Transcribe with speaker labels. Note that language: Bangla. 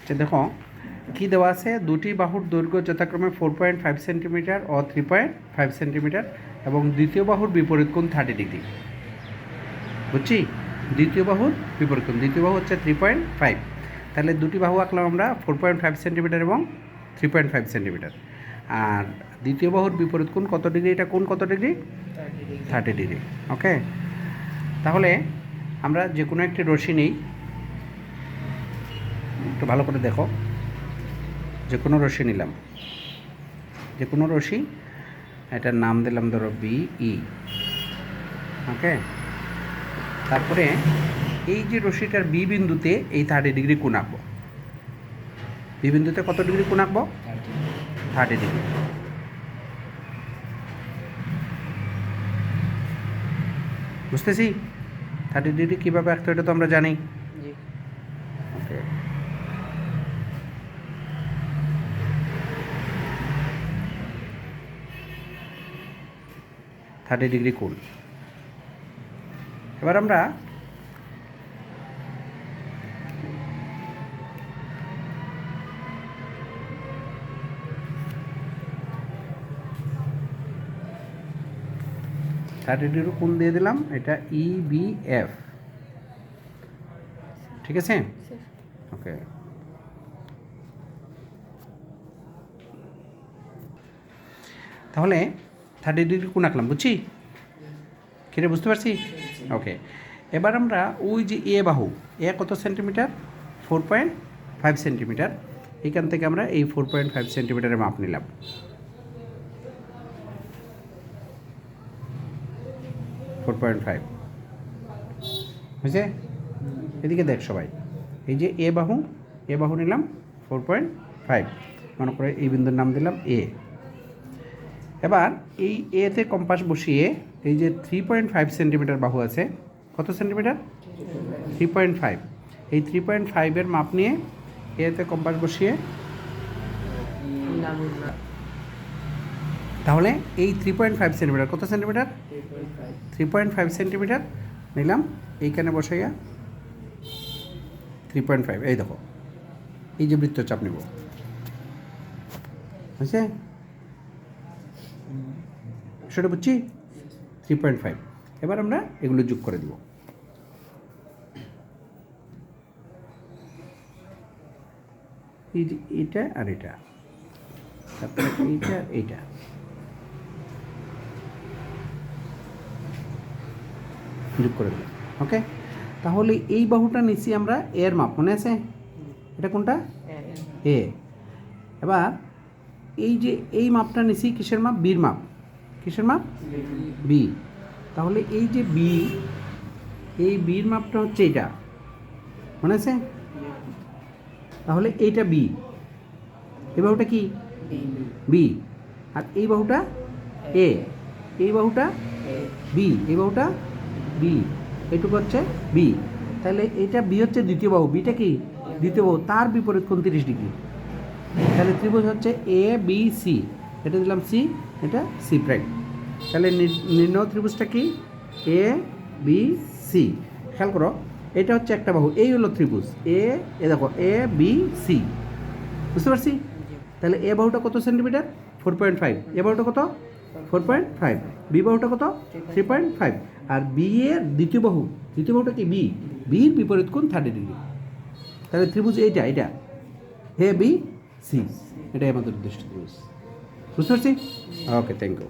Speaker 1: আচ্ছা দেখো কী দেওয়া আছে, দুটি বাহুর দৈর্ঘ্য যথাক্রমে 4.5 সেন্টিমিটার ও 3.5 সেন্টিমিটার এবং দ্বিতীয় বাহুর বিপরীত কোণ 30 ডিগ্রি। বুঝছি? দ্বিতীয় বাহুর বিপরীত কোণ, দ্বিতীয় বাহু হচ্ছে 3.5, তাহলে দুটি বাহু আঁকলাম আমরা 4.5 সেন্টিমিটার এবং 3.5 সেন্টিমিটার। আর দ্বিতীয় বাহুর বিপরীত কোণ কত ডিগ্রি? এটা কোণ কত ডিগ্রি? 30 ডিগ্রি। ওকে, তাহলে আমরা যে কোনো একটি রশ্মি নিই, একটু ভালো করে দেখো। যে কোনো রশ্মি নিলাম, যে কোনো রশ্মি, এটার নাম দিলাম ধরো বিই। ওকে, তারপরে এই যে রশ্মিটার বি বিন্দুতে এই 30 ডিগ্রি কোণ আঁকবো। বি বিন্দুতে কত ডিগ্রি কোণ আঁকবো? 30 ডিগ্রি। বুঝতেছি? 30 ডিগ্রি কীভাবে আঁকতে হয় এটা তো আমরা জানি। ওকে, 30 ডিগ্রি কোণ। এবার আমরা থার্টি ডিগ্রি কোণ দিয়ে দিলাম, এটা EBF। ঠিক আছে? ওকে, তাহলে 30 ডিগ্রি কোণ আঁকলাম। বুঝছি? কিরে, বুঝতে পারছি? ওকে, এবার আমরা ওই যে এ বাহু, এ কত সেন্টিমিটার? 4.5 সেন্টিমিটার। এখান থেকে আমরা এই 4.5 সেন্টিমিটারের মাপ নিলাম। বুঝছে? এদিকে দেখ সবাই, এই যে এ বাহু, এ বাহু নিলাম 4.5, মনে করে এই বিন্দুর নাম দিলাম এ। এবার এই এতে কম্পাস বসিয়ে এই যে 3.5 সেন্টিমিটার বাহু আছে, কত সেন্টিমিটার? 3.5। এই 3.5-এর মাপ নিয়ে এতে কম্পাস বসিয়ে, তাহলে এই 3.5 সেন্টিমিটার কত সেন্টিমিটার? 3.5 সেন্টিমিটার নিলাম, এইখানে বসাইয়া 3.5। এই দেখো, এই যে বৃত্তচাপ নেব, বুঝছে? সেটা বুঝছি? 3.5। এবার আমরা এগুলো যোগ করে দিব। এই যে এটা আর এটা, তারপরে এইটা এইটা, যোগ করে দিলাম। ওকে, তাহলে এই বাহুটা নিচ্ছি আমরা এর মাপ, মনে আছে? এটা কোনটা? এ। এবার এই যে এই মাপটা নিচ্ছি কিসের মাপ? বির মাপ। কিসের মাপ? বি। তাহলে এই যে বি, এই বির মাপটা হচ্ছে এটা, মনে আছে? তাহলে এইটা বি, এই বাহুটা কি? বি। আর এই বাহুটা এ, এই বাহুটা বি, এই বাহুটা বি, এইটুকু হচ্ছে বি। তাহলে এটা বি হচ্ছে দ্বিতীয় বাহু, বিটা কি? দ্বিতীয় বাহু, তার বিপরীত কোণ 30 ডিগ্রি। তাহলে ত্রিভুজ হচ্ছে এ বি সি, এটা দিলাম সি, এটা সি প্রাইম। তাহলে নির্ণয় ত্রিভুজটা কি? A B C. খেয়াল করো, এটা হচ্ছে একটা বাহু, এই হলো ত্রিভুজ এ দেখো এ বি সি। বুঝতে পারছি? তাহলে এ বাহুটা কত সেন্টিমিটার? 4.5। এ বাহুটা কত? 4.5। বি বাহুটা কত? 3.5। আর বি এর দ্বিতীয় বাহু, দ্বিতীয় বাহুটা কি? বি, বির বিপরীত কোণ 30 ডিগ্রি। তাহলে ত্রিভুজ এইটা, এটা এ বি সি, এটাই আমাদের উদ্দেশ্য ত্রিভুজ। বুঝতে পারছি? ওকে, থ্যাংক ইউ।